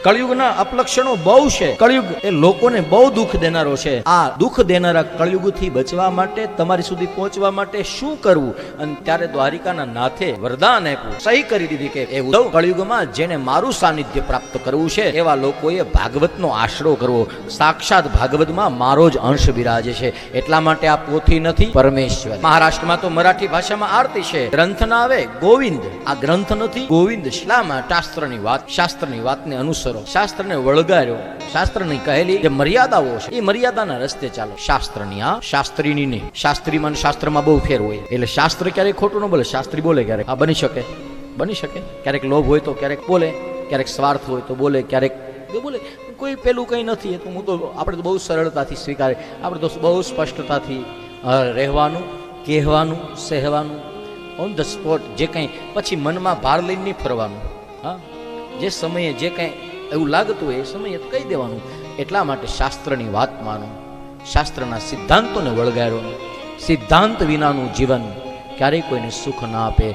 કળિયુગના અપલક્ષણો બહુ છે. કળિયુગ એ લોકોને બહુ દુઃખ દેનારો છે. આ દુઃખ દેનારા કળિયુગથી બચવા માટે, તમારી સુધી પહોંચવા માટે શું કરવું? અને ત્યારે દ્વારિકાના નાથે વરદાન આપ્યું, સહી કરી દીધી કે એ ઉદ્ધવ કળિયુગમાં જેને મારું સાનિધ્ય પ્રાપ્ત કરવું છે એવા લોકોએ ભાગવતનો આશરો કરવો. સાક્ષાત ભાગવતમાં મારો જ અંશ બિરાજે છે. એટલા માટે આ પોથી નથી, પરમેશ્વર. મહારાષ્ટ્રમાં તો મરાઠી ભાષામાં આરતી છે. ગ્રંથ ના આવે ગોવિંદ, આ ગ્રંથ નથી ગોવિંદ. શામાં શાસ્ત્રની વાતને અનુસરો, શાસ્ત્રને વળગાડ્યો. શાસ્ત્રની કહેલી જે મર્યાદાઓ છે એ મર્યાદાના રસ્તે ચાલો. શાસ્ત્રની આ શાસ્ત્રીની નહીં. શાસ્ત્રીમાં શાસ્ત્રમાં બહુ ફેર હોય. એટલે શાસ્ત્ર ક્યારેક ખોટું ન બોલે, શાસ્ત્રી બોલે ક્યારેક. આ બની શકે. ક્યારેક લોભ હોય તો ક્યારેક બોલે, ક્યારેક સ્વાર્થ હોય તો બોલે, ક્યારેક બોલે. કોઈ પેલું કંઈ નથી. હું તો આપણે તો બહુ સરળતાથી સ્વીકારે. આપણે તો બહુ સ્પષ્ટતાથી રહેવાનું, કહેવાનું, સહેવાનું, ઓન ધ સ્પોટ. જે કંઈ પછી મનમાં ભાર લઈને નહીં ફરવાનું. હા, જે સમયે જે કંઈ એવું લાગતું હોય એ સમયે કહી દેવાનું. એટલા માટે શાસ્ત્રની વાત માનો, શાસ્ત્રના સિદ્ધાંતોને વળગાડો. સિદ્ધાંત વિનાનું જીવન ક્યારેય કોઈને સુખ ના આપે.